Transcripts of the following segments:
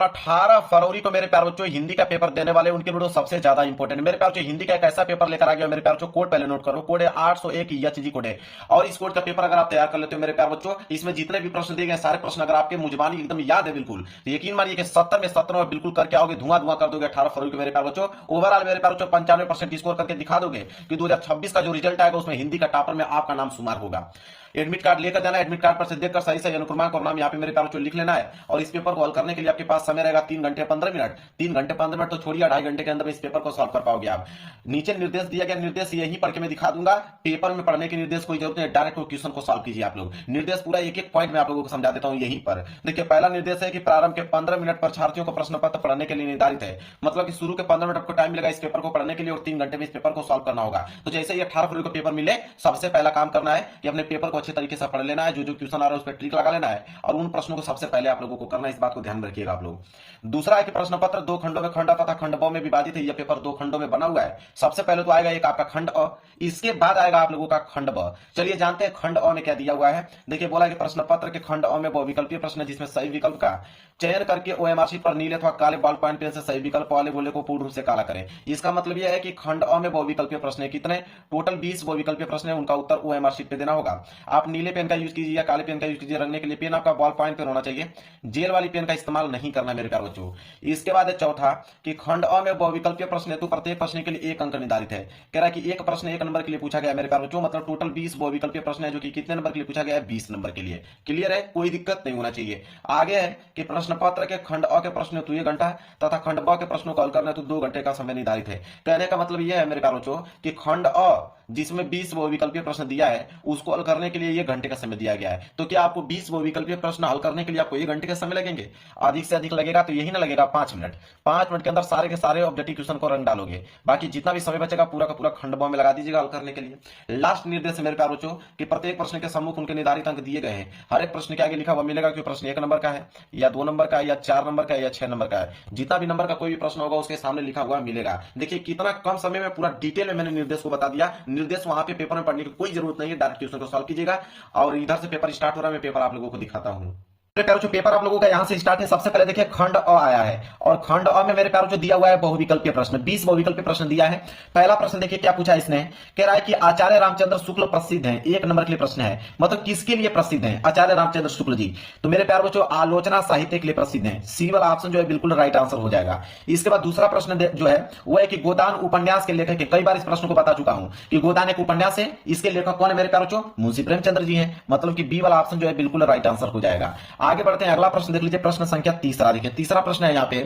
18 फरवरी को मेरे प्यार बच्चों हिंदी का पेपर देने वाले उनके वीडियो सबसे ज्यादा इंपॉर्टेंट। मेरे प्यार बच्चों हिंदी का एक ऐसा पेपर लेकर आ गया मेरे प्यार बच्चों, कोड पहले नोट करो, कोड है 801 एचजी कोड है। और इस कोड का पेपर अगर आप तैयार कर लेते हो मेरे प्यार बच्चों, इसमें जितने भी प्रश्न दिए गए सारे प्रश्न अगर आपके मुजबानी एकदम याद है बिल्कुल, तो यकीन मानिए कि 70 में 70 में बिल्कुल करके आओगे, धुआं धुआं कर दोगे 18 फरवरी को मेरे प्यार बच्चों। ओवरऑल मेरे प्यार बच्चों 95% स्कोर करके दिखा दोगे कि 2026 का जो रिजल्ट आएगा उसमें हिंदी का टॉपर में आपका नाम शुमार होगा। एडमिट कार्ड लेकर जाना, एडमिट कार्ड पर से देखकर सही सही अनुक्रमांक और नाम यहाँ पे मेरे प्यार बच्चों लिख लेना है। और इस पेपर को हल करने के लिए आपके पास समय रहेगा 3 घंटे 15 मिनट। 3 घंटे 15 मिनट तो छोड़िए, 2.5 घंटे के अंदर इस पेपर को सॉल्व कर पाओगे आप। नीचे निर्देश दिया गया, निर्देश यही पढ़ के मैं दिखा दूंगा। पेपर में पढ़ने के निर्देश कोई जरूरत नहीं, डायरेक्ट क्वेश्चन को सॉल्व कीजिए आप लोग। निर्देश पूरा एक एक पॉइंट में आप लोगों को समझा देता हूं यहीं पर। देखिए पहला निर्देश है कि प्रारंभ के 15 मिनट परीक्षार्थियों को प्रश्न पत्र पढ़ने के लिए निर्धारित है। मतलब कि शुरू के 15 मिनट आपको टाइम मिलेगा इस पेपर को पढ़ने के लिए और 3 घंटे में इस पेपर को सॉल्व करना होगा। तो जैसे ही 18 फरवरी को पेपर मिले, सबसे पहला काम करना है कि अपने पेपर को अच्छे तरीके से पढ़ लेना है, जो जो क्वेश्चन आ रहा है उस पर ट्रिक लगा लेना है और उन प्रश्नों को सबसे पहले आप लोगों को करना है, इस बात को ध्यान में रखिएगा आप लोग। दूसरा है कि प्रश्न पत्र 2 खंडों में खंड तथा खंड ब में विभाजित है। यह पेपर 2 खंडों में बना हुआ है। सबसे पहले तो आएगा एक आपका खंड अ, इसके बाद आएगा आप लोगों का खंड ब। चलिए जानते हैं खंड अ में क्या दिया हुआ है। देखिए बोला कि प्रश्न पत्र के खंड अ में बहुविकल्पीय प्रश्न है, जिसमें सही विकल्प का चयन करके ओएमआर शीट पर नीले अथवा काले बॉल पॉइंट पेन से सही विकल्प वाले गोले को पूर्ण रूप से काला करें। इसका मतलब यह है कि खंड अ में बहुविकल्पीय प्रश्न है, कितने टोटल 20 बहुविकल्पीय प्रश्न है, उनका उत्तर ओएमआर शीट पे देना होगा। आप नीले पेन का यूज कीजिए या काले पेन का यूज कीजिए, रंगने के लिए पेन आपका बॉल पॉइंट पेन होना चाहिए, जेल वाली पेन का इस्तेमाल नहीं करना मेरे प्यारे बच्चों। इसके बाद है चौथा कि खंड अ में बहुविकल्पीय प्रश्न है तो प्रत्येक प्रश्न के लिए 1 अंक निर्धारित है। कह रहा है कि एक प्रश्न 1 नंबर के लिए पूछा गया मेरे प्यारे बच्चों, मतलब टोटल 20 बहुविकल्पीय प्रश्न है, जो कि कितने नंबर के लिए पूछा गया है, 20 नंबर के लिए। क्लियर है, कोई दिक्कत नहीं होना चाहिए। आगे है कि प्रश्न पत्र के खंड अ के प्रश्न तो 1 घंटा तथा खंड ब के प्रश्नों को हल करना तो 2 घंटे का समय निर्धारित है। कहने का मतलब यह है मेरे प्यारे बच्चों कि खंड अ जिसमें 20 बहुविकल्पीय प्रश्न दिया है उसको हल करने के लिए 1 घंटे का समय दिया गया है। तो क्या आपको 20 बहुविकल्पीय प्रश्न हल करने के लिए आपको 1 घंटे का समय लगेंगे? अधिक से अधिक लगेगा तो यही ना लगेगा 5 मिनट। 5 मिनट के अंदर सारे के सारे ऑब्जेक्टिव क्वेश्चन को रंग डालोगे, बाकी जितना भी समय बचेगा पूरा का पूरा खंड ब में लगा दीजिएगा हल करने के लिए। लास्ट निर्देश है मेरे प्यारे बच्चों कि प्रत्येक प्रश्न के सम्मुख उनके निर्धारित अंक दिए गए हैं। हर एक प्रश्न के आगे लिखा हुआ मिलेगा कि प्रश्न 1 नंबर का है या 2 नंबर का है या 4 नंबर का है या 6 नंबर का है। जितना भी नंबर का कोई भी प्रश्न होगा उसके सामने लिखा हुआ मिलेगा। देखिए कितना कम समय में पूरा डिटेल में मैंने निर्देश को बता दिया। निर्देश वहां पे पेपर में पढ़ने की कोई जरूरत नहीं है, डायरेक्ट क्वेश्चन को सॉल्व कीजिएगा। और इधर से पेपर स्टार्ट हो रहा है, मैं पेपर आप लोगों को दिखाता हूं। मेरे प्यारों जो पेपर आप लोगों का यहां से स्टार्ट है, सबसे पहले देखिए खंड अ आया है और खंड अ में मेरे प्यारों जो दिया हुआ है बहुविकल्पीय प्रश्न, 20 बहुविकल्पीय प्रश्न दिया है। पहला प्रश्न देखिए क्या पूछा इसने, कह रहा है कि आचार्य रामचंद्र शुक्ल प्रसिद्ध हैं। 1 नंबर के लिए प्रश्न है, मतलब किसके लिए प्रसिद्ध हैं? आचार्य रामचंद्र शुक्ल जी। तो मेरे प्यारों बच्चों आलोचना साहित्य के लिए प्रसिद्ध हैं। सी वाला ऑप्शन जो है बिल्कुल राइट आंसर हो जाएगा। इसके बाद दूसरा प्रश्न जो है वो है कि गोदान उपन्यास के लेखक है। कई बार इस प्रश्न को बता चुका हूं कि गोदान एक उपन्यास है, इसके लेखक कौन है मेरे प्यारों बच्चों? मुंशी प्रेमचंद्र जी हैं। मतलब कि बी वाला ऑप्शन जो है बिल्कुल राइट आंसर हो जाएगा। आगे बढ़ते हैं, अगला प्रश्न देख लीजिए, प्रश्न संख्या तीसरा। देखिए तीसरा प्रश्न है यहाँ पे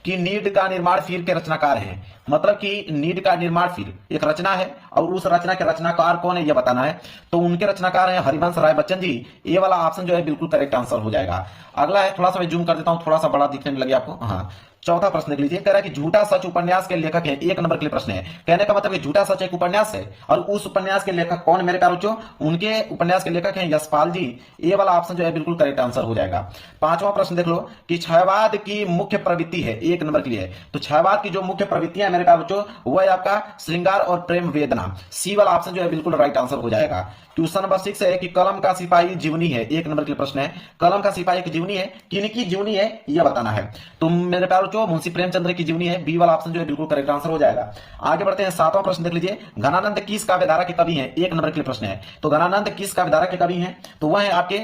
कि नीड का निर्माण फिर के रचनाकार है। मतलब कि नीड का निर्माण फिर एक रचना है और उस रचना के रचनाकार कौन है यह बताना है। तो उनके रचनाकार हैं हरिवंश राय बच्चन जी। ये वाला ऑप्शन जो है बिल्कुल करेक्ट आंसर हो जाएगा। अगला है, थोड़ा सा मैं जूम कर देता हूं, थोड़ा सा बड़ा दिखने में लगे आपको। हाँ, चौथा प्रश्न देख लीजिए, कह रहा है कि झूठा सच उपन्यास के लेखक हैं। 1 नंबर के लिए प्रश्न है। कहने का मतलब कि झूठा सच एक उपन्यास है और उस उपन्यास के लेखक कौन मेरे प्यारे बच्चों? उनके उपन्यास के लेखक हैं यशपाल जी। ये वाला ऑप्शन जो है बिल्कुल करेक्ट आंसर हो जाएगा। पांचवा प्रश्न देख लो कि छायावाद की मुख्य प्रवृत्ति है, 1 नंबर के लिए। तो छायावाद की जो मुख्य प्रवृत्तियां मेरे प्यारे बच्चों वो है आपका श्रृंगार और प्रेम वेदना। सी वाला ऑप्शन जो है बिल्कुल राइट आंसर हो जाएगा। क्वेश्चन नंबर 6 है कि कलम का सिपाही जीवनी है। 1 नंबर के लिए प्रश्न है, कलम का सिपाही की जीवनी है, किनकी जीवनी है यह बताना है। तो मेरे प्यारे बच्चों मुंशी प्रेमचंद्र की जीवनी है। बी वाला ऑप्शन जो है बिल्कुल करेक्ट आंसर हो जाएगा। आगे बढ़ते हैं, 7वां प्रश्न देख लीजिए, घनानंद किस काव्यधारा के कवि हैं? 1 नंबर के लिए प्रश्न है। तो घनानंद किस काव्यधारा के कवि हैं? तो वह है आपके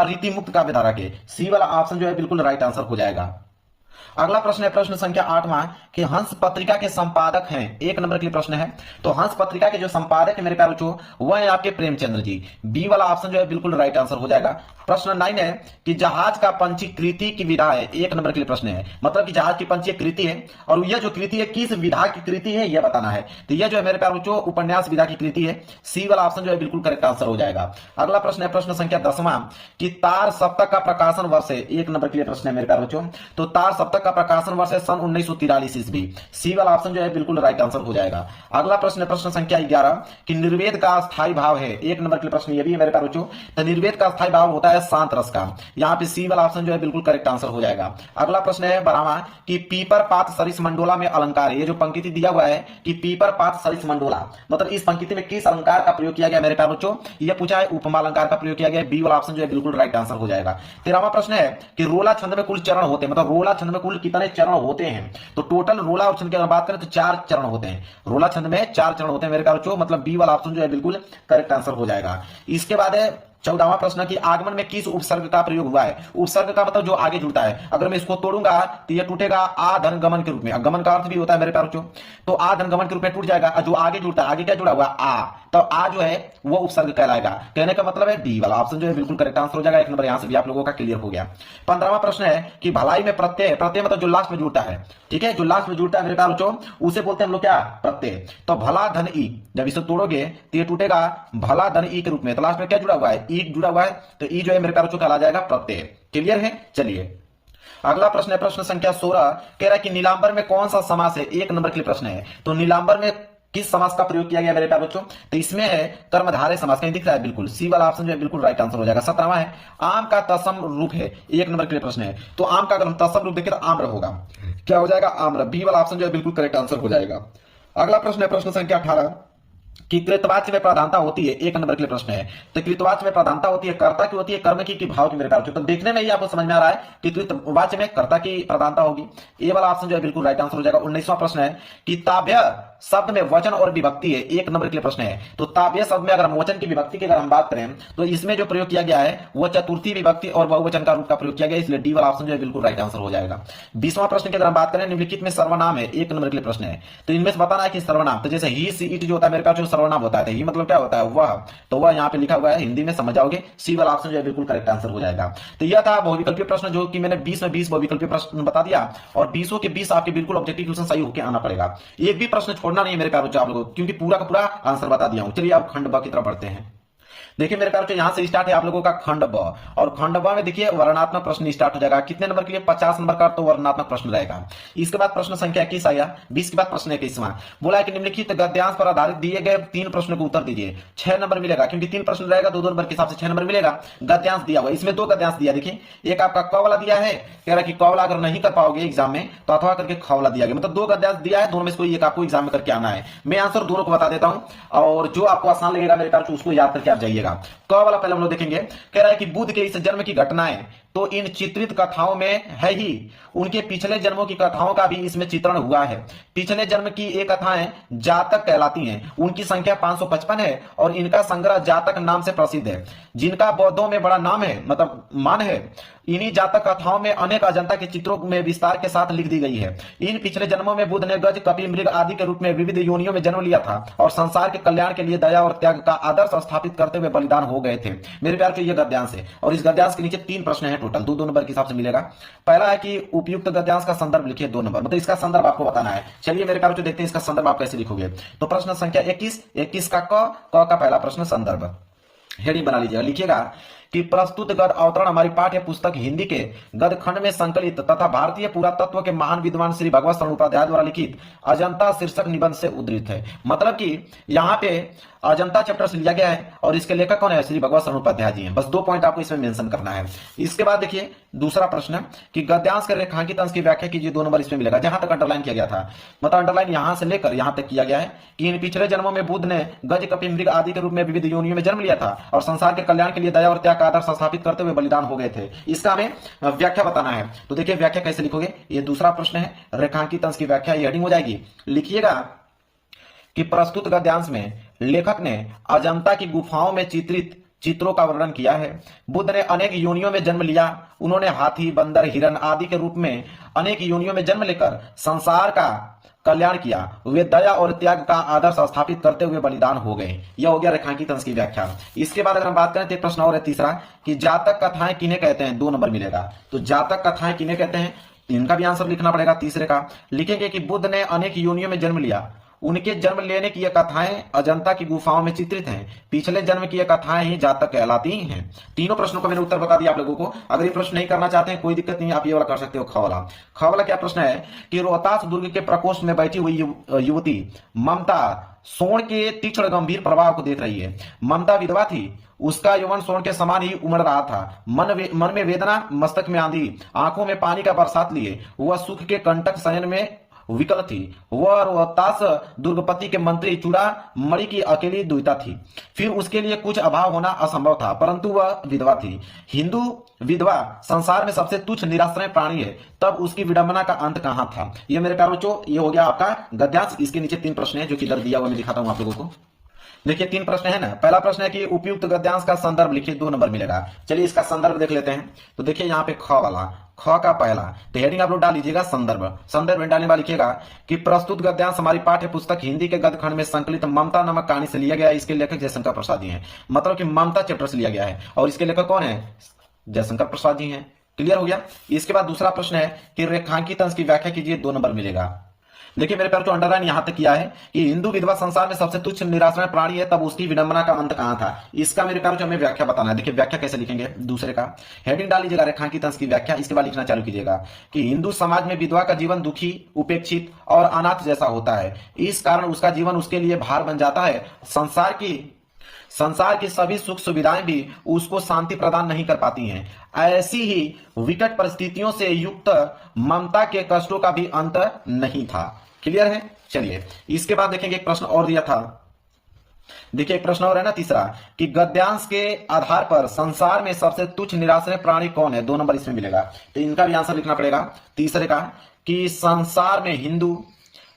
रीति मुक्त काव्यधारा के। सी वाला ऑप्शन जो है बिल्कुल राइट आंसर हो जाएगा। अगला प्रश्न है प्रश्न संख्या 8वां कि हंस पत्रिका के संपादक हैं। 1 नंबर के लिए प्रश्न है। तो हंस पत्रिका के जो संपादक है मेरे प्यारे बच्चों वह है आपके प्रेमचंद्र जी। बी वाला ऑप्शन जो है बिल्कुल राइट आंसर हो जाएगा। प्रश्न 9 है कि जहाज का पंछी कृति की विधा है। 1 नंबर के लिए प्रश्न है, मतलब कि जहाज की पंछी एक कृति है और यह जो कृति है किस विधा की कृति है यह बताना है। तो यह जो है मेरे प्यारे बच्चों उपन्यास विधा की कृति है। सी वाला ऑप्शन जो है बिल्कुल करेक्ट आंसर हो जाएगा। अगला प्रश्न है प्रश्न संख्या 10वां कि तार सप्तक का प्रकाशन वर्ष है। 1 नंबर के लिए प्रश्न है मेरे प्यारे बच्चों। तो तार सप्तक का प्रकाशन वर्ष है सन 1943 ईस्वी। सी वाला ऑप्शन जो है बिल्कुल राइट आंसर हो जाएगा। अगला प्रश्न है प्रश्न संख्या 11 कि निर्वेद का स्थायी भाव है। 1 नंबर के लिए प्रश्न ये भी है मेरे प्यारे बच्चों। तो निर्वेद का स्थायी भाव होता है शांत रस का। यहाँ पे सी वाला ऑप्शन जो है बिल्कुल करेक्ट आंसर हो जाएगा। अगला प्रश्न है 12वां कि पीपर पात सरिस मंडोला में अलंकार है। ये जो पंक्ति दिया हुआ है कि पीपर पात सरिस मंडोला, मतलब इस पंक्ति में किस अलंकार का प्रयोग किया गया मेरे प्यारे बच्चों? यह पूछा है उपमा अलंकार का प्रयोग किया गया। बी वाला ऑप्शन जो है बिल्कुल राइट आंसर हो जाएगा। 13वां प्रश्न है कि रोला छंद में कुल चरण होते हैं, मतलब रोला छंद छंद में कुल कितने चरण होते हैं? तो टोटल रोला और छंद की अगर बात करें तो 4 चरण होते हैं। रोला छंद में 4 चरण होते हैं मेरे प्यारे बच्चों, मतलब बी वाला ऑप्शन जो है बिल्कुल करेक्ट आंसर हो जाएगा। इसके बाद है 14वां प्रश्न की आगमन में किस उपसर्ग का प्रयोग हुआ है? उपसर्ग का मतलब जो आगे जुड़ता है। अगर मैं इसको तोड़ूंगा तो ये टूटेगा आ धन गमन के रूप में। गमन का अर्थ भी होता है मेरे प्यारे बच्चों, तो आ धन गमन के रूप में टूट जाएगा। जो आगे जुड़ता है, आगे क्या जुड़ा हुआ आ, तो आ जो है वो उपसर्ग कहलाएगा। कहने का मतलब है डी वाला ऑप्शन जो है बिल्कुल करेक्ट आंसर हो जाएगा। एक नंबर यहां से भी आप लोगों का क्लियर हो गया। 15वां प्रश्न है कि भलाई में प्रत्यय, प्रत्यय मतलब जो लास्ट में जुड़ता है, ठीक है, जो लास्ट में जुड़ता है मेरे प्यारे बच्चों उसे बोलते हैं हम लोग क्या? प्रत्यय। तो भला धन ई, जब इसे तोड़ोगे तो ये टूटेगा भला धन ई के रूप में। तो लास्ट में क्या जुड़ा हुआ है? ई जुड़ा हुआ है, तो ई जो है मेरे प्यारे बच्चों कहला जाएगा प्रत्यय। क्लियर है? चलिए अगला प्रश्न है प्रश्न संख्या 16, कह रहा है कि नीलांबर में कौन सा समास है? 1 नंबर के लिए प्रश्न है। तो नीलांबर में किस समास का प्रयोग किया गया मेरे प्यारे बच्चों? तो इसमें है कर्मधारय समास। कहीं दिख रहा है? बिल्कुल सी वाला ऑप्शन जो है बिल्कुल राइट आंसर हो जाएगा। 17वां है आम का तत्सम रूप है। 1 नंबर के लिए प्रश्न है। तो आम का अगर हम तत्सम रूप देखें तो आम्र होगा। क्या हो जाएगा? आम्र। बी वाला ऑप्शन जो है बिल्कुल करेक्ट आंसर हो जाएगा। अगला प्रश्न है प्रश्न संख्या 18 कि कृतवाच्य में प्रधानता होती है। 1 नंबर के लिए प्रश्न है। तो कृतवाच्य में प्रधानता होती है कर्ता की होती है, कर्म की, कि भाव की मेरे प्यारे बच्चों? तो देखने में ही आपको समझ में आ रहा है कि कृतवाच्य में कर्ता की प्रधानता होगी। ए वाला ऑप्शन जो है बिल्कुल राइट आंसर हो जाएगा। 19वां प्रश्न है कि ताभ्य शब्द में वचन और विभक्ति है। 1 नंबर के लिए प्रश्न है। तो ताभ्य शब्द में अगर हम वचन की विभक्ति की अगर हम बात करें तो इसमें जो प्रयोग किया गया है वो चतुर्थी विभक्ति और बहुवचन का रूप का प्रयोग किया गया, इसलिए डी वाला ऑप्शन जो है बिल्कुल राइट आंसर हो जाएगा। 20वां प्रश्न की अगर हम बात करें निम्नलिखित में सर्वनाम है। 1 नंबर के लिए प्रश्न है। तो इनमें से बताना है कि सर्वनाम, तो जैसे ही सी इट जो होता है मेरे पास जो सर्वनाम होता है, ही मतलब क्या होता है? वह। तो वह यहाँ पे लिखा हुआ है, हिंदी में समझ जाओगे। सी वाला ऑप्शन जो है बिल्कुल करेक्ट आंसर हो जाएगा। तो यह था बहुविकल्पीय प्रश्न जो कि मैंने 20 में 20 बहुविकल्पीय प्रश्न बता दिया, और 20 के 20 आपके बिल्कुल ऑब्जेक्टिव क्वेश्चन सही होकर आना पड़ेगा। एक भी प्रश्न छोड़ना नहीं है मेरे प्यारे बच्चों आप लोगों को, क्योंकि पूरा का पूरा आंसर बता दिया हूं। चलिए अब खंड ब की तरफ बढ़ते हैं। देखिए मेरे प्यारे बच्चों यहां से स्टार्ट है आप लोगों का खंड ब, और खंड ब में देखिए वर्णनात्मक प्रश्न स्टार्ट हो जाएगा। कितने नंबर के लिए? 50 नंबर का तो वर्णनात्मक प्रश्न रहेगा। इसके बाद प्रश्न संख्या 21 आया। 20 के बाद प्रश्न 21वां बोला है कि निम्नलिखित गद्यांश पर आधारित दिए गए 3 प्रश्नों को उत्तर दीजिए। 6 नंबर मिलेगा, क्योंकि 3 प्रश्न रहेगा, 2 नंबर के हिसाब से 6 नंबर मिलेगा। गद्यांश दिया हुआ, इसमें 2 गद्यांश दिया। देखिए एक आपका क वाला दिया है, कह रहा है कि क वाला अगर नहीं कर पाओगे एग्जाम में तो अथवा करके ख वाला दिया गया, मतलब 2 गद्यांश दिया है। दोनों में से कोई एक आपको एग्जाम में करके आना है। मैं आंसर दोनों को बता देता हूं, और जो आपको आसान लगेगा मेरे प्यारे उसको याद करके आप जाइएगा। क वाला पहले हम लोग देखेंगे। कह रहा है कि बुद्ध के इस जन्म की घटनाएं तो इन चित्रित कथाओं में है ही, उनके पिछले जन्मों की कथाओं का भी इसमें चित्रण हुआ है। पिछले जन्म की ये कथाएं जातक कहलाती हैं। उनकी संख्या 555 है और इनका संग्रह जातक नाम से प्रसिद्ध है, जिनका बौद्धों में बड़ा नाम है, मतलब मान है। इन्हीं जातक कथाओं में अनेक अजंता के चित्रों में विस्तार के साथ लिख दी गई है। इन पिछले जन्मों में बुद्ध ने गज, कपि, मृग आदि के रूप में विविध योनियों में जन्म लिया था और संसार के कल्याण के लिए दया और त्याग का आदर्श स्थापित करते हुए बलिदान हो गए थे। मेरे प्यार के ये गद्यांश है, और इस गद्यांश के नीचे 3 प्रश्न है टोटल, 2 नंबर के हिसाब से मिलेगा। पहला है कि उपयुक्त गद्यांश का संदर्भ लिखिए 2 नंबर, मतलब इसका संदर्भ आपको बताना है। चलिए मेरे प्यार देखते हैं इसका संदर्भ आप कैसे लिखोगे। तो प्रश्न संख्या 21 का क का पहला प्रश्न संदर्भ हेडिंग बना लीजिएगा। लिखिएगा कि प्रस्तुत गद्य अवतरण हमारी पाठ्य पुस्तक हिंदी के गद्य खंड में संकलित तथा भारतीय पुरातत्व के महान विद्वान श्री भगवत शरण उपाध्याय द्वारा लिखित अजंता शीर्षक निबंध से उद्धृत है। मतलब कि यहाँ पे अजंता चैप्टर से लिया गया है, और इसके लेखक कौन है? श्री भगवत शरण उपाध्याय जी हैं। बस 2 पॉइंट आपको इसमें मेंशन करना है। इसके बाद देखिए दूसरा प्रश्न कि गद्यांश के रेखांकित अंश की व्याख्या कीजिए। 2 नंबर इसमें मिलेगा, जहां तक अंडरलाइन किया गया था, मतलब अंडरलाइन यहां से लेकर यहां तक किया गया है कि इन पिछले जन्मों में बुद्ध ने गज, कपि, मृग आदि के रूप में विविध योनियों में जन्म लिया था और संसार के कल्याण के लिए दया और त्याग का आदर्श स्थापित करते हुए बलिदान हो गए थे। इसका हमें व्याख्या बताना है। तो देखिए व्याख्या कैसे लिखोगे, ये दूसरा प्रश्न है। रेखांकित अंश की व्याख्या ये हेडिंग हो जाएगी। लिखिएगा कि प्रस्तुत गद्यांश में लेखक ने अजंता की गुफाओं में चित्रित चित्रों का वर्णन किया है। बुद्ध ने अनेक योनियों में जन्म लिया। उन्होंने हाथी, बंदर, हिरण आदि के रूप में अनेक योनियों में जन्म लेकर संसार का कल्याण किया। वे दया और त्याग का आदर्श स्थापित करते हुए बलिदान हो गए। यह हो गया रेखांकित अंश की व्याख्या। इसके बाद अगर हम बात करें तो प्रश्न और है तीसरा कि जातक कथाएं किन्हें कहते हैं। 2 नंबर मिलेगा। तो जातक कथाएं किन्हें कहते हैं, इनका भी आंसर लिखना पड़ेगा। तीसरे का लिखेंगे कि बुद्ध ने अनेक योनियों में जन्म लिया। उनके जन्म लेने की ये कथाएं अजंता की गुफाओं में चित्रित हैं। पिछले जन्म की ये कथाएं ही जातक कहलाती हैं। तीनों प्रश्नों का मैंने उत्तर बता दिया आप लोगों को। अगर ये प्रश्न नहीं करना चाहते हैं कोई दिक्कत नहीं, आप ये वाला कर सकते हो। ख वाला क्या प्रश्न है कि रोहतास दुर्ग के प्रकोष्ठ में बैठी हुई युवती ममता सोन के तीक्ष्ण गंभीर प्रभाव को देख रही है। ममता विधवा थी। उसका यौवन सोन के समान ही उमड़ रहा था। मन में वेदना, मस्तक में आंधी, आंखों में पानी का बरसात लिए वह सुख के कंटक शयन में विकल थी। वह रोहतास दुर्गपति के मंत्री चूड़ामणि की अकेली द्विता थी। फिर उसके लिए कुछ अभाव होना असंभव था, परंतु वह विधवा थी। हिंदू विधवा संसार में सबसे तुच्छ निराश्रय प्राणी है, तब उसकी विडंबना का अंत कहां था। ये मेरे प्यारे बच्चों, ये हो गया आपका गद्यांश। इसके नीचे 3 प्रश्न है जो कि इधर दिया हुआ मैं दिखाता हूं आप लोगों को। देखिए 3 प्रश्न है ना। पहला प्रश्न है कि उपयुक्त गद्यांश का संदर्भ लिखिए, 2 नंबर मिलेगा। चलिए इसका संदर्भ देख लेते हैं। तो देखिए यहाँ पे ख वाला, ख का पहला, तो हेडिंग आप लोग डाल लीजिएगा संदर्भ। संदर्भ में डालने वाला लिखिएगा कि प्रस्तुत गद्यांश हमारी पाठ्य पुस्तक हिंदी के गद्य खंड में संकलित ममता नामक कहानी से लिया गया है। इसके लेखक जयशंकर प्रसाद जी हैं, मतलब कि ममता चैप्टर से लिया गया है, और इसके लेखक कौन है? जयशंकर प्रसाद जी हैं। क्लियर हो गया। इसके बाद दूसरा प्रश्न है कि रेखांकित अंश की व्याख्या कीजिए, 2 नंबर मिलेगा। देखिए मेरे प्यारे, तो अंडरलाइन यहां तक किया है कि हिंदू विधवा संसार में सबसे तुच्छ निराश्रय प्राणी है, तब उसकी विडंबना का अंत कहां था। इसका मेरे प्यारे हमें व्याख्या बताना है। देखिए व्याख्या कैसे लिखेंगे, दूसरे का हेडिंग डाल लीजिएगा रेखांकित अंश की व्याख्या। इसके बाद लिखना चालू कीजिएगा कि हिंदू समाज में विधवा का जीवन दुखी, उपेक्षित और अनाथ जैसा होता है। इस कारण उसका जीवन उसके लिए भार बन जाता है। संसार की सभी सुख सुविधाएं भी उसको शांति प्रदान नहीं कर पाती हैं। ऐसी ही विकट परिस्थितियों से युक्त ममता के कष्टों का भी अंत नहीं था। क्लियर है। चलिए इसके बाद देखेंगे, एक प्रश्न और दिया था। देखिए एक प्रश्न और है ना, तीसरा, कि गद्यांश के आधार पर संसार में सबसे तुच्छ निराश्रय प्राणी कौन है, 2 नंबर इसमें मिलेगा। तो इनका भी आंसर लिखना पड़ेगा। तीसरे का कि संसार में हिंदू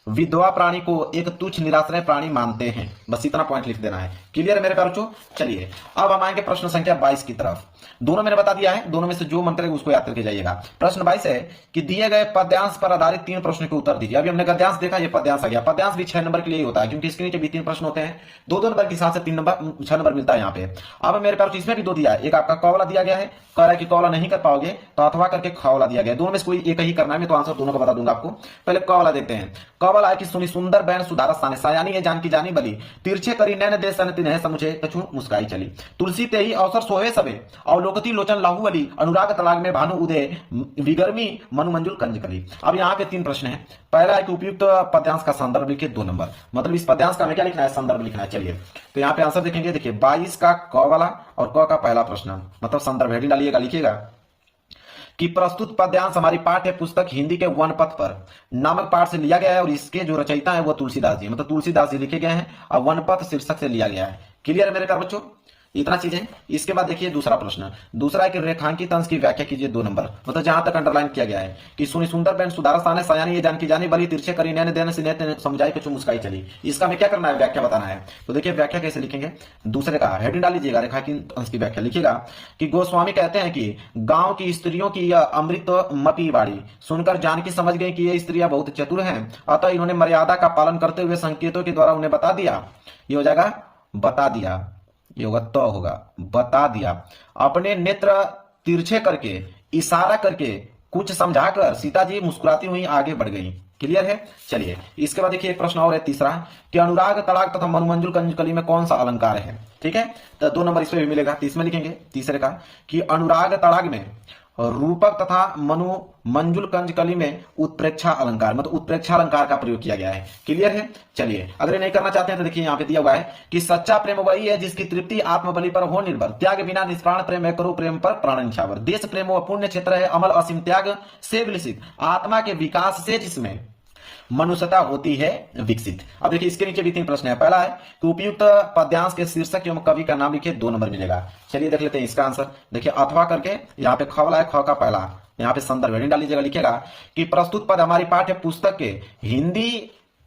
विधवा प्राणी को एक तुच्छ निराश्रय प्राणी मानते हैं। बस इतना पॉइंट लिख देना है। क्लियर है मेरे प्यारे बच्चों। चलिए अब हम आएंगे प्रश्न संख्या 22 की तरफ। दोनों मैंने बता दिया है, दोनों में से जो मन करेगा उसको याद करके जाइएगा। प्रश्न 22 है कि दिए गए पद्यांश पर आधारित 3 प्रश्नों के उत्तर दीजिए। अभी हमने गद्यांश देखा, ये पद्यांश आ गया। पद्यांश भी 6 नंबर के लिए ही होता है, क्योंकि इसके नीचे भी 3 प्रश्न होते हैं। 2-2 नंबर के हिसाब से 3 नंबर 6 नंबर मिलता है यहाँ पे। अब मेरे प्यारे इसमें भी 2 दिया है। एक आपका क वाला दिया गया है, कह रहा है कि क वाला नहीं कर पाओगे तो अथवा करके ख वाला दिया गया। दोनों में से कोई एक ही करना है। मैं तो आंसर दोनों का बता दूंगा आपको। पहले क वाला देखते हैं। क वाला है कि सुनी सुंदर बैन सुधारस साने, सायानी है जानकी जानी बली, तिरछे करी नैन देश सन तिन्हे समुझे कछु मुस्काई चली, तुलसी ते ही अवसर सोहे सबे, अवलोकती लोचन लाहू अली, अनुराग तलाग में भानु उदय, विगर्मी मनु मंजुल कंज कली। अब यहाँ पे 3 प्रश्न है। पहला है कि उपयुक्त पद्यांश का संदर्भ लिखिए, 2 नंबर। मतलब इस पद्यांश का हमें क्या लिखना है, संदर्भ लिखना है। चलिए तो यहाँ पे आंसर देखेंगे। देखिए 22 का क वाला और क का पहला प्रश्न, मतलब संदर्भ हेडिंग डालिएगा, लिखिएगा कि प्रस्तुत पद्यांश हमारी पाठ्य पुस्तक हिंदी के वनपथ पर नामक पाठ से लिया गया है, और इसके जो रचयिता है वो तुलसीदास जी, मतलब तुलसीदास जी लिखे गए हैं, और वनपथ शीर्षक से लिया गया है। क्लियर है मेरे प्यारे बच्चों। इतना चीज है। इसके बाद देखिए दूसरा प्रश्न। दूसरा है कि रेखांकित अंश की व्याख्या कीजिए, 2 नंबर। मतलब जहां तक अंडरलाइन किया गया है कि सुनी सुंदर बैन सुधारस्थान है, सयानी ये जानकी जानी बली, तिरछे करी नैन देन सिने समझाई कुछ मुस्काई चली। इसका हमें क्या करना है, व्याख्या बताना है। तो देखिए व्याख्या कैसे लिखेंगे, दूसरे का हेडिंग डाल लीजिएगा, रेखांकित अंश की व्याख्या लिखिएगा कि गोस्वामी कहते हैं कि गांव की स्त्रियों की यह अमृत मपी बाड़ी सुनकर जानकी समझ गई कि ये स्त्रियां बहुत चतुर हैं, अतः इन्होंने मर्यादा का पालन करते हुए संकेतों के द्वारा उन्हें बता दिया। ये हो जाएगा बता दिया, ये होगा तो होगा बता दिया। अपने नेत्र तिरछे करके इशारा करके कुछ समझाकर सीता जी मुस्कुराती हुई आगे बढ़ गई। क्लियर है। चलिए इसके बाद देखिए एक प्रश्न और है, तीसरा, कि अनुराग तड़ाग तथा मनुमंजुल कंजकली में कौन सा अलंकार है। ठीक है, तो 2 नंबर इसमें भी मिलेगा। तो इसमें लिखेंगे तीसरे का कि अनुराग तड़ाग में रूपक तथा मनु मंजुल कंजकली में उत्प्रेक्षा अलंकार, मतलब उत्प्रेक्षा अलंकार का प्रयोग किया गया है। क्लियर है। चलिए अगर नहीं करना चाहते हैं तो देखिए यहाँ पे दिया हुआ है कि सच्चा प्रेम वही है जिसकी तृप्ति आत्मबलि पर हो निर्भर, त्याग बिना निष्प्राण प्रेम है, करो प्रेम पर प्राण निछावर, देश प्रेम व पुण्य क्षेत्र है, अमल असीम त्याग से विलसित, आत्मा के विकास से जिसमें मनुष्यता होती है विकसित। अब देखिए इसके नीचे भी 3 प्रश्न है। पहला है कि उपयुक्त पद्यांश के शीर्षक एवं कवि का नाम लिखिए, 2 नंबर मिलेगा। चलिए देख लेते हैं इसका आंसर। देखिए अथवा करके यहाँ पे ख वाला है, ख का पहला, यहाँ पे संदर्भ हेडिंग डाल लीजिएगा, लिखिएगा कि प्रस्तुत पद हमारी पाठ्य पुस्तक के हिंदी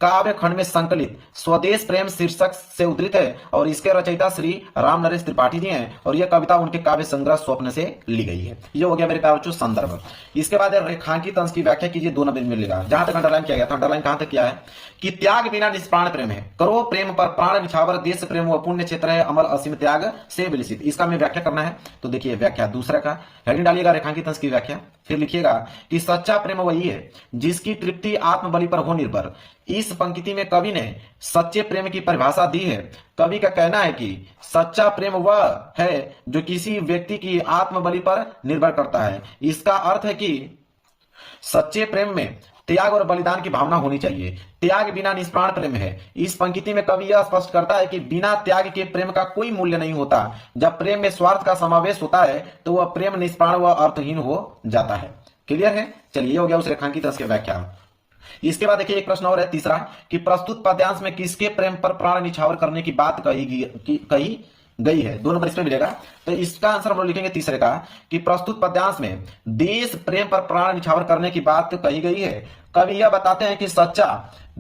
काव्य खंड में संकलित स्वदेश प्रेम शीर्षक से उद्धृत है, और इसके रचयिता श्री राम नरेश त्रिपाठी जी हैं, और यह कविता उनके काव्य संग्रह स्वप्न से ली गई है। ये हो गया मेरे प्यारे बच्चों संदर्भ। इसके बाद रेखांकित अंश की व्याख्या कीजिए, 2 नंबर मिलेगा। जहां तक अंडरलाइन किया गया था, अंडरलाइन कहां तक किया है कि त्याग बिना निष्प्राण प्रेम है, करो प्रेम पर प्राण निछावर, देश प्रेम व पुण्य क्षेत्र है, अमल असीम त्याग से विलसित। इसका हमें व्याख्या करना है। तो देखिए व्याख्या दूसरा का हेडिंग डालिएगा, रेखांकित अंश की व्याख्या, फिर लिखिएगा कि सच्चा प्रेम वही है जिसकी तृप्ति आत्मबलि पर हो निर्भर। इस पंक्ति में कवि ने सच्चे प्रेम की परिभाषा दी है। कवि का कहना है कि सच्चा प्रेम वह है जो किसी व्यक्ति की आत्मबलि पर निर्भर करता है। इसका अर्थ है कि सच्चे प्रेम में त्याग और बलिदान की भावना होनी चाहिए। त्याग बिना निष्प्राण प्रेम है। इस पंक्ति में कवि यह स्पष्ट करता है कि बिना त्याग के प्रेम का कोई मूल्य नहीं होता। जब प्रेम में स्वार्थ का समावेश होता है तो वह प्रेम निष्प्राण व अर्थहीन हो जाता है। क्लियर है। चलिए हो गया उस रेखांकित अंश की व्याख्या। इसके बाद देखिए एक प्रश्न और है तीसरा कि प्रस्तुत पद्यांश में किसके प्रेम पर प्राण निछावर करने की बात कही गई है। 2 नंबर इसमें मिलेगा। तो इसका आंसर हम लोग लिखेंगे तीसरे का कि प्रस्तुत पद्यांश में देश प्रेम पर प्राण निछावर करने की बात कही गई है। कवि यह बताते हैं कि सच्चा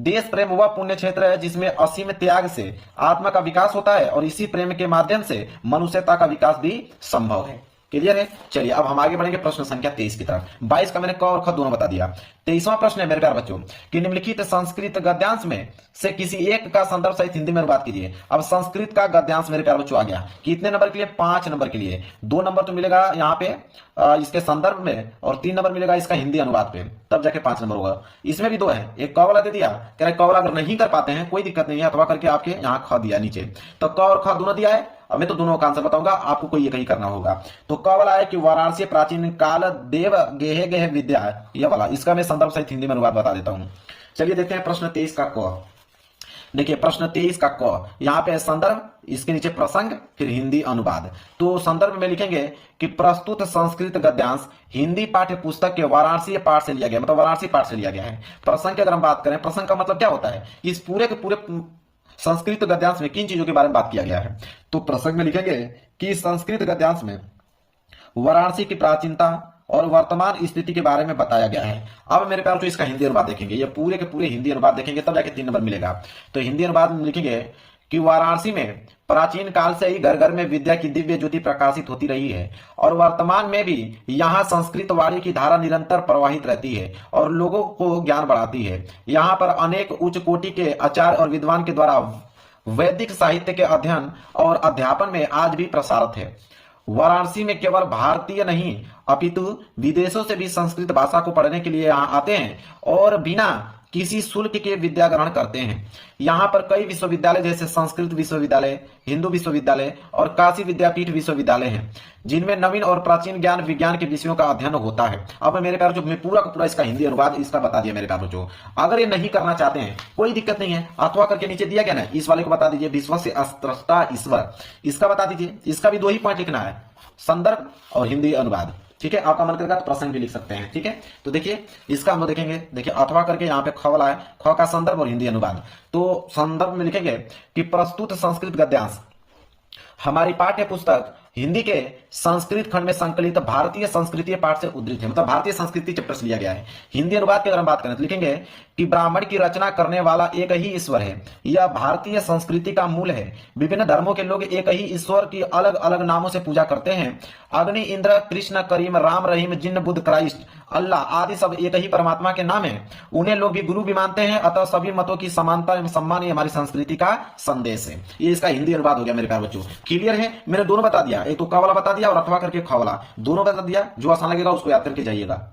देश प्रेम वह पुण्य क्षेत्र है जिसमें असीम त्याग से आत्मा का विकास होता है और इसी प्रेम के माध्यम से मनुष्यता का विकास भी संभव है। क्लियर है। चलिए अब हम आगे बढ़ेंगे प्रश्न संख्या 23 की तरफ। 22 का मैंने क और ख दोनों बता दिया। 23वां प्रश्न है मेरे प्यारे बच्चों कि निम्नलिखित संस्कृत गद्यांश में से किसी एक का संदर्भ सहित हिंदी में अनुवाद कीजिए। अब संस्कृत का गद्यांश मेरे प्यारे बच्चों आ गया। कितने नंबर के लिए? 5 नंबर के लिए। 2 नंबर तो मिलेगा यहाँ पे इसके संदर्भ में और 3 नंबर मिलेगा इसका हिंदी अनुवाद पे, तब जाके 5 नंबर होगा। इसमें भी 2 है, एक क वाला दे दिया, कह रहे क वाला अगर नहीं कर पाते हैं कोई दिक्कत नहीं है, अथवा करके आपके यहाँ ख दिया नीचे, तो क और ख दोनों दिया है। अब मैं तो दोनों का आंसर बताऊंगा, आपको कोई एक ही करना होगा। तो क वाला है कि वाराणसी प्राचीन काल देव गेहे गेह विद्या है, यह वाला, इसका मैं संदर्भ सहित हिंदी में अनुवाद बता देता हूं। चलिए देखते हैं प्रश्न 23 का क। देखिए प्रश्न 23 का क, यहाँ पे संदर्भ, इसके नीचे प्रसंग, फिर हिंदी अनुवाद। तो संदर्भ में लिखेंगे कि प्रस्तुत संस्कृत गद्यांश हिंदी पाठ्य पुस्तक के वाराणसी पाठ से लिया गया, मतलब वाराणसी पाठ से लिया गया है। प्रसंग की अगर हम बात करें, प्रसंग का मतलब क्या होता है? इस पूरे के पूरे संस्कृत गद्यांश में किन चीजों के बारे में बात किया गया है? तो प्रसंग में लिखेंगे कि संस्कृत गद्यांश में वाराणसी की प्राचीनता और वर्तमान स्थिति के बारे में बताया गया है। अब मेरे प्यार तो इसका हिंदी अनुवाद देखेंगे, ये पूरे के पूरे हिंदी अनुवाद देखेंगे तब जाके 3 नंबर मिलेगा। तो हिंदी अनुवाद में लिखेंगे कि वाराणसी में प्राचीन काल से ही घर घर में विद्या की दिव्य ज्योति प्रकाशित होती रही है और वर्तमान में भी यहाँ संस्कृत वाणी की धारा निरंतर प्रवाहित रहती है और लोगों को ज्ञान बढ़ाती है। यहाँ पर अनेक उच्च कोटि के आचार्य और विद्वान के द्वारा वैदिक साहित्य के अध्ययन और अध्यापन में आज भी प्रसारित है। वाराणसी में केवल भारतीय नहीं अपितु विदेशों से भी संस्कृत भाषा को पढ़ने के लिए यहाँ आते हैं और बिना किसी शुल्क के विद्या ग्रहण करते हैं। यहाँ पर कई विश्वविद्यालय जैसे संस्कृत विश्वविद्यालय, हिंदू विश्वविद्यालय और काशी विद्यापीठ विश्वविद्यालय हैं जिनमें नवीन और प्राचीन ज्ञान विज्ञान के विषयों का अध्ययन होता है। अब मेरे प्यारे मैं पूरा का पूरा इसका हिंदी अनुवाद इसका बता दिया मेरे प्यारे बच्चों। अगर ये नहीं करना चाहते हैं कोई दिक्कत नहीं है, अथवा करके नीचे दिया गया ना, इस वाले को बता दीजिए, विश्व से अस्त्रष्टा ईश्वर, इसका बता दीजिए। इसका भी 2 ही पॉइंट लिखना है, संदर्भ और हिंदी अनुवाद। ठीक है, आपका मन करेगा तो प्रसंग भी लिख सकते हैं। ठीक है, तो देखिए इसका हम लोग देखेंगे। देखिए अथवा करके यहाँ पे ख वाला है, ख का संदर्भ और हिंदी अनुवाद। तो संदर्भ में लिखेंगे कि प्रस्तुत संस्कृत गद्यांश हमारी पाठ्य पुस्तक हिंदी के संस्कृत खंड में संकलित भारतीय संस्कृति पाठ से उद्धृत है, मतलब भारतीय संस्कृति चैप्टर से लिया गया है। हिंदी अनुवाद की अगर हम बात करें तो लिखेंगे कि ब्राह्मण की रचना करने वाला एक ही ईश्वर है, यह भारतीय संस्कृति का मूल है। विभिन्न धर्मों के लोग एक ही ईश्वर की अलग अलग नामों से पूजा करते हैं। अग्नि, इंद्र, कृष्ण, करीम, राम, रहीम, जिन्न, बुद्ध, क्राइस्ट, अल्लाह आदि सब एक ही परमात्मा के नाम है। उन्हें लोग भी गुरु भी मानते हैं, अतः सभी मतों की समानता एवं सम्मान ही हमारी संस्कृति का संदेश है। ये इसका हिंदी अनुवाद हो गया मेरे प्यारे बच्चों। क्लियर है? मैंने दोनों बता दिया, एक तो क वाला बता दिया और अथवा करके ख वाला, दोनों बता दिया। जो आसान लगेगा उसको याद करके जाइएगा।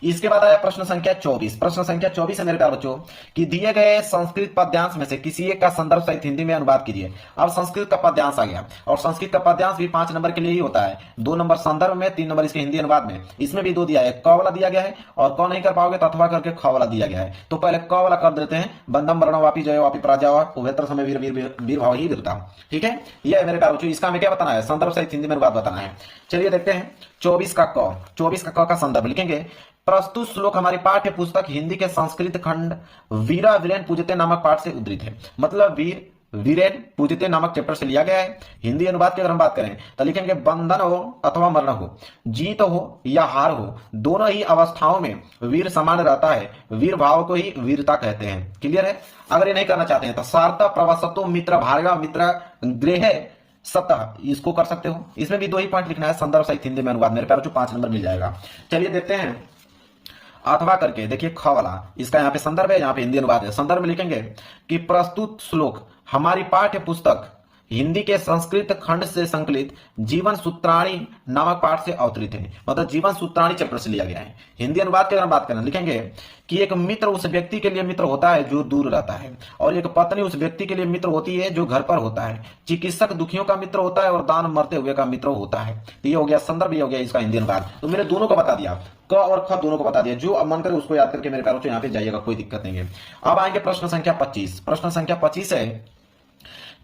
इसके बाद आया प्रश्न संख्या 24। प्रश्न संख्या 24 है मेरे प्यारे बच्चों कि दिए गए संस्कृत पद्यांश में से किसी एक का संदर्भ सहित हिंदी में अनुवाद कीजिए। अब संस्कृत का पद्यांश आ गया और संस्कृत का पद्यांश भी 5 नंबर के लिए ही होता है। 2 नंबर संदर्भ में, 3 नंबर इसके हिंदी अनुवाद में। इसमें भी 2 दिया है, क वाला दिया गया है और क नहीं कर पाओगे तो अथवा करके ख वाला दिया गया है। तो पहले क वाला कर देते हैं, बंदम वर्ण वापी जय वापी पराजय उभयत्र समय वीर वीर वीर भाव ही वीरता। ठीक है, ये है मेरे प्यारे बच्चों। इसका हमें क्या बताना है? संदर्भ सहित हिंदी में अनुवाद बताना है। चलिए देखते हैं 24 का क। 24 का क का संदर्भ लिखेंगे प्रस्तुत श्लोक हमारी पाठ्य पुस्तक हिंदी के संस्कृत खंड वीरा वीरेन पूजते नामक पाठ से उद्धृत है, मतलब वीर वीरेन पूजते नामक चैप्टर से लिया गया है। हिंदी अनुवाद की अगर हम बात करें तो लिखेंगे बंधन हो अथवा मरण हो, जीत हो या हार हो, दोनों ही अवस्थाओं में वीर समान रहता है। वीर भाव को ही वीरता कहते हैं। क्लियर है? अगर ये नहीं करना चाहते हैं तो सार्थ प्रवसतो मित्र भार्या मित्र गृह सतह, इसको कर सकते हो। इसमें भी 2 ही पॉइंट लिखना है, संदर्भ सहित हिंदी में अनुवाद। मेरे प्यारे 5 नंबर मिल जाएगा। चलिए देखते हैं अथवा करके। देखिए ख वाला, इसका यहाँ पे संदर्भ है, यहाँ पे हिंदी अनुवाद है। संदर्भ में लिखेंगे कि प्रस्तुत श्लोक हमारी पाठ्य पुस्तक हिंदी के संस्कृत खंड से संकलित जीवन सूत्राणी नामक पाठ से अवतरित है, मतलब जीवन सूत्राणी चैप्टर से लिया गया है। हिंदी अनुवाद की अगर बात करें लिखेंगे कि एक मित्र उस व्यक्ति के लिए मित्र होता है जो दूर रहता है और एक पत्नी उस व्यक्ति के लिए मित्र होती है जो घर पर होता है। चिकित्सक दुखियों का मित्र होता है और दान मरते हुए का मित्र होता है। ये हो गया संदर्भ, ये हो गया इसका हिंदी अनुवाद। तो मैंने दोनों को बता दिया, क और ख दोनों को बता दिया। जो अब मन करे उसको याद करके मेरे प्यारों यहाँ पे जाइएगा, कोई दिक्कत नहीं है। अब आएंगे प्रश्न संख्या 25। प्रश्न संख्या 25 है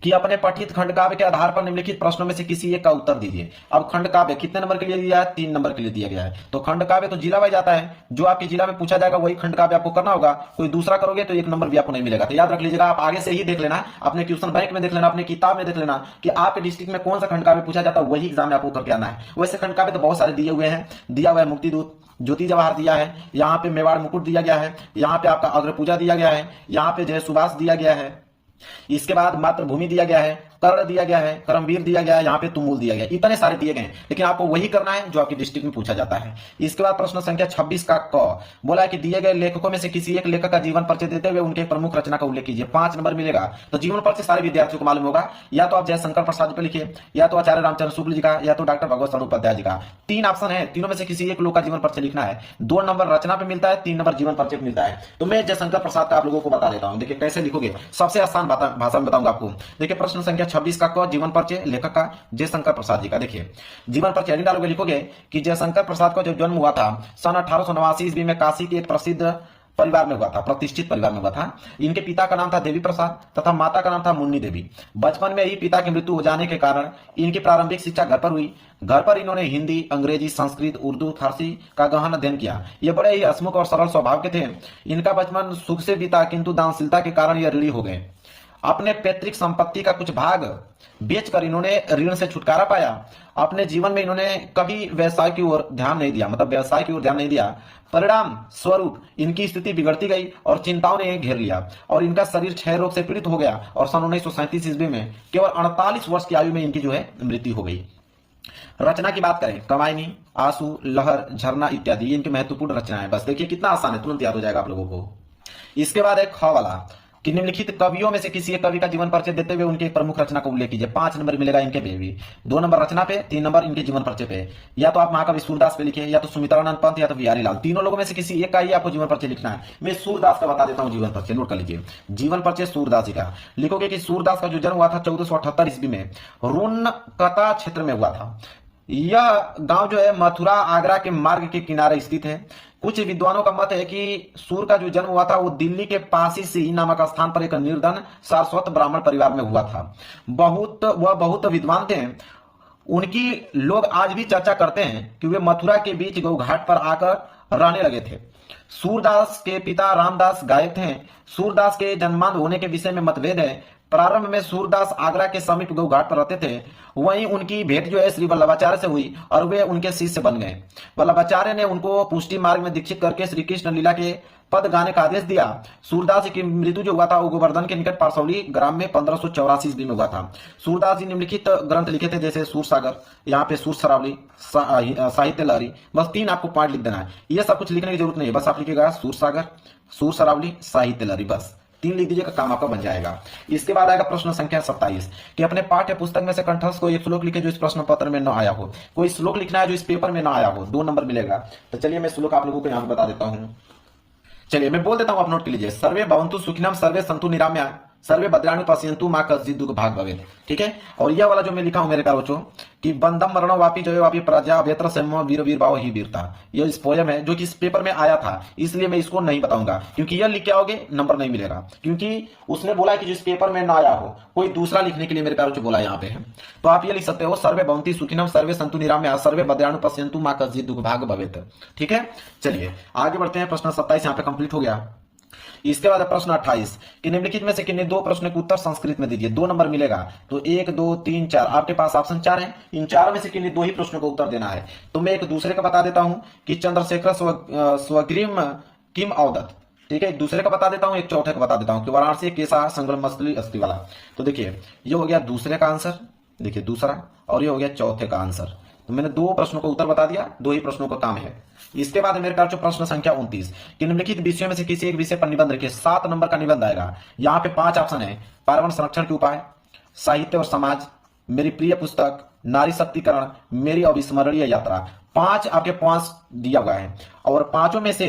कि अपने पठित खंड काव्य के आधार पर निम्नलिखित प्रश्नों में से किसी एक का उत्तर दीजिए। अब खंड काव्य कितने नंबर के लिए दिया है? 3 नंबर के लिए दिया गया है। तो खंड काव्य तो जिला वाइज आता है, जो आपके जिला में पूछा जाएगा वही खंड काव्य आपको करना होगा। कोई दूसरा करोगे तो 1 नंबर भी आपको नहीं मिलेगा। तो याद रख लीजिएगा, आप आगे से ही देख लेना, अपने ट्यूशन बैंक में देख लेना, अपने किताब में देख लेना कि आपके डिस्ट्रिक्ट में कौन सा खंड काव्य पूछा जाता है, वही एग्जाम में आपको करके आना है। वैसे खंड काव्य तो बहुत सारे दिए हुए हैं, दिया हुआ है मुक्ति दूत, ज्योति जवाहर दिया है, यहाँ पे मेवाड़ मुकुट दिया गया है, यहाँ पे आपका अग्र पूजा दिया गया है, यहाँ पे जय सुभाष दिया गया है, इसके बाद मातृभूमि दिया गया है, कर्ण दिया गया है, करमवीर दिया गया है, यहाँ पे तुमुल दिया गया है। इतने सारे दिए गए हैं, लेकिन आपको वही करना है जो आपकी डिस्ट्रिक्ट में पूछा जाता है। इसके बाद प्रश्न संख्या 26 का क बोला है कि दिए गए लेखकों में से किसी एक लेखक का जीवन परिचय देते हुए उनके प्रमुख रचना का उल्लेख कीजिए। 5 नंबर मिलेगा। तो जीवन परिचय सारे विद्यार्थियों को मालूम होगा, या तो आप जयशंकर प्रसाद पे लिखिए, या तो आचार्य रामचंद्र शुक्ल जी का, या तो डॉक्टर भगवत शरण उपाध्याय जी का। 3 ऑप्शन है, तीनों में से किसी एक लोग का जीवन परिचय लिखना है। 2 नंबर रचना पे मिलता है, 3 नंबर जीवन परिचय पे मिलता है। तो मैं जयशंकर प्रसाद का आप लोगों को बता देता हूं। देखिए कैसे लिखोगे, सबसे आसान भाषा में बताऊंगा आपको। देखिए प्रश्न संख्या 26 का क जीवन परिचय लेखक का जयशंकर प्रसाद जी का। देखिए जीवन परिचय नहीं डालोगे, लिखोगे कि जयशंकर प्रसाद का जो जन्म हुआ था सन 1889 ईस्वी में काशी के एक प्रसिद्ध परिवार में हुआ था, प्रतिष्ठित परिवार में हुआ था। इनके पिता का नाम था देवी प्रसाद तथा माता का नाम था मुन्नी देवी। बचपन में ही पिता की मृत्यु हो जाने के कारण इनकी प्रारंभिक शिक्षा घर पर हुई। घर पर इन्होंने हिंदी, अंग्रेजी, संस्कृत, उर्दू, फारसी का गहन अध्ययन किया। ये बड़े ही हंसमुख और सरल स्वभाव के थे। इनका बचपन सुख से बीता, किंतु दानशीलता के कारण ये ऋणी हो गए। अपने पैतृक संपत्ति का कुछ भाग बेचकर इन्होंने ऋण से छुटकारा पाया। अपने जीवन में इन्होंने कभी व्यवसाय की ओर ध्यान नहीं दिया, मतलब व्यवसाय की ओर ध्यान नहीं दिया। परिणाम स्वरूप इनकी स्थिति बिगड़ती गई और चिंताओं ने घेर लिया और इनका शरीर क्षय रोग से पीड़ित हो गया और सन 1937 ईस्वी में केवल 48 वर्ष की आयु में इनकी जो है मृत्यु हो गई। रचना की बात करें, कमायनी, आंसू, लहर, झरना इत्यादि ये इनकी महत्वपूर्ण रचना है। बस देखिए कितना आसान है, तुरंत याद हो जाएगा आप लोगों को। इसके बाद एक ख वाला कि निम्नलिखित कवियों में से किसी एक कवि का जीवन परिचय देते हुए उनके प्रमुख रचना का उल्लेख कीजिए। 5 नंबर मिलेगा इनके पे भी। 2 नंबर रचना पे, 3 नंबर इनके जीवन परिचय पे। या तो आप महाकवि सूरदास पे लिखिए, या तो सुमित्रानंद पंत, या तो बिहारी लाल। तीनों लोगों में से किसी एक का ही आपको जीवन परिचय लिखना है। मैं सूरदास का बता देता हूँ जीवन परिचय, नोट कर लीजिए। जीवन परिचय सूरदास जी का लिखोगे कि सूरदास का जो जन्म हुआ था 1478 ईस्वी में रुन्नकता क्षेत्र में हुआ था। यह गांव जो है मथुरा आगरा के मार्ग के किनारे स्थित है। कुछ विद्वानों का मत है कि सूर का जो जन्म हुआ था वो दिल्ली के पासी सी नामक स्थान पर एक निर्धन सारस्वत ब्राह्मण परिवार में हुआ था। वह बहुत विद्वान थे। उनकी लोग आज भी चर्चा करते हैं कि वे मथुरा के बीच गौघाट पर आकर रहने लगे थे। सूरदास के पिता रामदास गायक थे। सूरदास के जन्मांध होने के विषय में मतभेद है। प्रारंभ में सूरदास आगरा के समीप गौघाट पर रहते थे। वहीं उनकी भेंट जो है श्री वल्लभाचार्य से हुई और वे उनके शिष्य बन गए। वल्लभाचार्य ने उनको पुष्टि मार्ग में दीक्षित करके श्री कृष्ण लीला के पद गाने का आदेश दिया। सूरदास जी की मृत्यु जो हुआ था वो गोवर्धन के निकट पारसौली ग्राम में 1584 ईस्वी में हुआ था। सूरदास जी निम्नलिखित ग्रंथ लिखे थे, जैसे सूरसागर, यहाँ पे सूर सरावली, साहित्य लहरी। बस 3 आपको पॉइंट लिख देना है, ये सब कुछ लिखने की जरूरत नहीं है। बस आप लिखिएगा सूरसागर, सूर सरावली, साहित्य लहरी, बस 3 लिख दीजिएगा, काम आपका बन जाएगा। इसके बाद आएगा प्रश्न संख्या 27 कि अपने पाठ्य पुस्तक में से कंठस्थ को एक श्लोक लिखे जो इस प्रश्न पत्र में न आया हो। कोई श्लोक लिखना है जो इस पेपर में न आया हो, 2 नंबर मिलेगा। तो चलिए मैं श्लोक आप लोगों को यहाँ पे बता देता हूँ। चलिए मैं बोल देता हूँ, आप नोट कर लीजिए। सर्वे भवन्तु सुखिनम, सर्वे सन्तु निरामया, सर्वे भद्राणि पश्यन्तु मां कश्चित् दुःख भाग् भवेत्। ठीक है। और यह वाला जो मैं लिखा हूं मेरे प्यारे बच्चों कि बंदम मरणो वापी जयो वापी प्रजा व्यत्र सम्मो वीर वीर भाव ही वीरता, ये इस पोयम है जो कि इस पेपर में आया था, इसलिए मैं इसको नहीं बताऊंगा, क्योंकि यह लिख के आओगे नंबर नहीं मिलेगा, क्योंकि उसने बोला कि जिस पेपर में ना आया हो कोई दूसरा लिखने के लिए मेरे प्यारे बच्चों बोला यहाँ पे है। तो आप ये लिख सकते हो, सर्वे भवन्ति सुखिनम, सर्वे सन्तु निरामया, सर्वे भद्राणि पश्यन्तु मां कश्चित् दुःख भाग् भवेत्। ठीक है। चलिए आगे बढ़ते हैं। प्रश्न 27 यहाँ पे कंप्लीट हो गया। इसके बाद प्रश्न 28 कि निम्नलिखित में से किन्हीं 2 प्रश्नों के उत्तर संस्कृत में दीजिए। 2 नंबर मिलेगा। तो 1 2 3 4 आपके पास ऑप्शन 4 है। इन 4 में से किन्हीं 2 ही प्रश्नों का उत्तर देना है। तो मैं एक दूसरे का बता देता हूं कि चंद्रशेखर स्वग्रीम किम अवदत। ठीक है। एक दूसरे का बता देता हूं, एक चौथे का बता देता हूं कि वाराणसी केसा संगम मछली अस्थि वाला। तो देखिए ये हो गया दूसरे का आंसर, देखिए दूसरा, और ये हो गया चौथे का आंसर। तो मैंने 2 प्रश्नों का उत्तर बता दिया, 2 ही प्रश्नों का काम है। इसके बाद मेरे पास प्रश्न संख्या 29 कि निम्नलिखित विषयों में से किसी एक विषय पर निबंध लिखिए। 7 नंबर का निबंध आएगा। यहाँ पे 5 ऑप्शन है, पर्यावरण संरक्षण के उपाय, साहित्य और समाज, मेरी प्रिय पुस्तक, नारी शक्तिकरण, मेरी अविस्मरणीय यात्रा। 5 आपके पास दिया हुआ है और 5 में से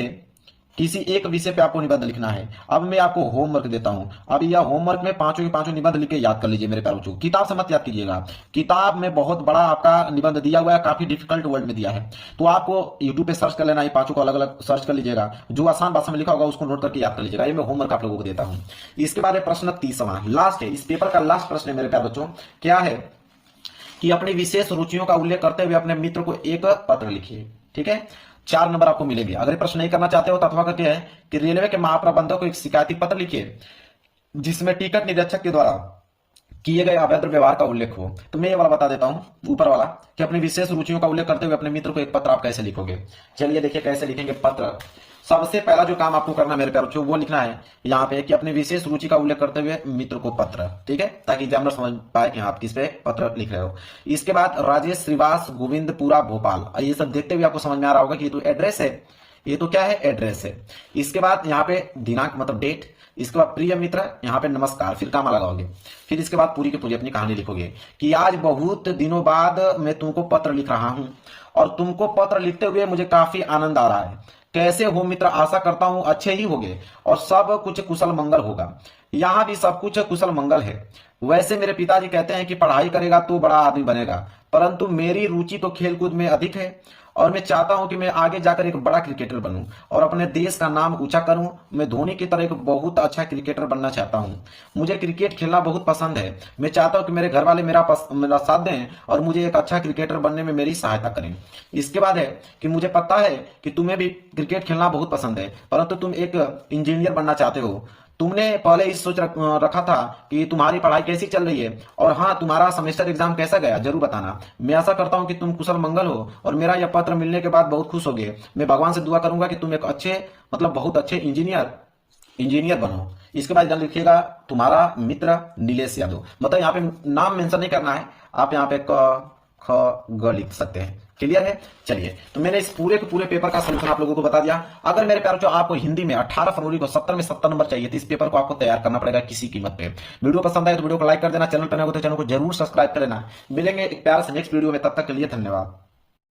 किसी एक विषय पे आपको निबंध लिखना है। अब मैं आपको होमवर्क देता हूं। अब यह होमवर्क में पांचों के पांचों निबंध लिख के याद कर लीजिए मेरे प्यारे बच्चों। किताब से मत याद कीजिएगा, किताब में बहुत बड़ा आपका निबंध दिया हुआ है, काफी डिफिकल्ट वर्ड में दिया है, तो आपको यूट्यूब पे सर्च कर लेना, ये पांचों को अलग अलग सर्च कर लीजिएगा, जो आसान भाषा में लिखा होगा उसको नोट करके याद कर लीजिएगा। ये मैं होमवर्क आप लोगों को देता हूं। इसके बाद प्रश्न 30वां लास्ट है, इस पेपर का लास्ट प्रश्न है मेरे प्यारे बच्चों। क्या है कि अपनी विशेष रुचियों का उल्लेख करते हुए अपने मित्र को एक पत्र लिखिए। ठीक है, 4 नंबर आपको मिलेंगे। अगर ये प्रश्न नहीं करना चाहते हो तो अथवा करके है कि रेलवे के महाप्रबंधक को एक शिकायती पत्र लिखिए जिसमें टिकट निरीक्षक के द्वारा किए गए अवैध व्यवहार का उल्लेख हो। तो मैं ये वाला बता देता हूं, ऊपर वाला, कि अपनी विशेष रुचियों का उल्लेख करते हुए अपने मित्र को एक पत्र आप कैसे लिखोगे। चलिए देखिए कैसे लिखेंगे पत्र। सबसे पहला जो काम आपको करना मेरे प्यारे बच्चों वो लिखना है यहाँ पे कि अपनी विशेष रुचि का उल्लेख करते हुए मित्र को पत्र। ठीक है, ताकि एग्जामिनर समझ पाए कि आप किस पे पत्र लिख रहे हो। इसके बाद राजेश श्रीवास गोविंदपुरा भोपाल, ये सब देखते हुए आपको समझ में आ रहा होगा कि ये तो एड्रेस है, ये तो क्या है, एड्रेस है। इसके बाद यहाँ पे दिनांक मतलब डेट, इसके बाद प्रिय मित्र, यहाँ पे नमस्कार, फिर कामा लगाओगे। फिर इसके बाद पूरी की पूरी अपनी कहानी लिखोगे कि आज बहुत दिनों बाद मैं तुमको पत्र लिख रहा हूं और तुमको पत्र लिखते हुए मुझे काफी आनंद आ रहा है। कैसे हो मित्र, आशा करता हूं अच्छे ही होगे और सब कुछ कुशल मंगल होगा। यहाँ भी सब कुछ कुशल मंगल है। वैसे मेरे पिताजी कहते हैं कि पढ़ाई करेगा तो बड़ा आदमी बनेगा, परंतु मेरी रुचि तो खेलकूद में अधिक है और मैं चाहता हूं कि मैं आगे जाकर एक बड़ा क्रिकेटर बनूं और अपने देश का नाम ऊंचा करूं। मैं धोनी की तरह एक बहुत अच्छा क्रिकेटर बनना चाहता हूं। मुझे क्रिकेट खेलना बहुत पसंद है। मैं चाहता हूं कि मेरे घर वाले मेरा साथ दें और मुझे एक अच्छा क्रिकेटर बनने में मेरी सहायता करें। इसके बाद है कि मुझे पता है कि तुम्हें भी क्रिकेट खेलना बहुत पसंद है, परंतु तुम एक इंजीनियर बनना चाहते हो। तुमने पहले इस सोच रखा था कि तुम्हारी पढ़ाई कैसी चल रही है और हाँ तुम्हारा सेमेस्टर एग्जाम कैसा गया जरूर बताना। मैं आशा करता हूं कि तुम कुशल मंगल हो और मेरा यह पत्र मिलने के बाद बहुत खुश होगे। मैं भगवान से दुआ करूंगा कि तुम एक अच्छे मतलब बहुत अच्छे इंजीनियर बनो। इसके बाद इधर लिखिएगा तुम्हारा मित्र नीलेश यादव, मतलब यहाँ पे नाम मेंशन नहीं करना है, आप यहाँ पे क ख ग लिख सकते हैं। क्लियर है। चलिए तो मैंने इस पूरे के पूरे पेपर का सलूशन आप लोगों को बता दिया। अगर मेरे प्यारे बच्चों आपको हिंदी में 18 फरवरी को 70 में 70 नंबर चाहिए तो इस पेपर को आपको तैयार करना पड़ेगा किसी कीमत पे। वीडियो पसंद आए तो वीडियो को लाइक कर देना, चैनल पर नए हो तो चैनल को जरूर सब्सक्राइब कर लेना। मिलेंगे एक प्यार से नेक्स्ट वीडियो में, तब तक के लिए धन्यवाद।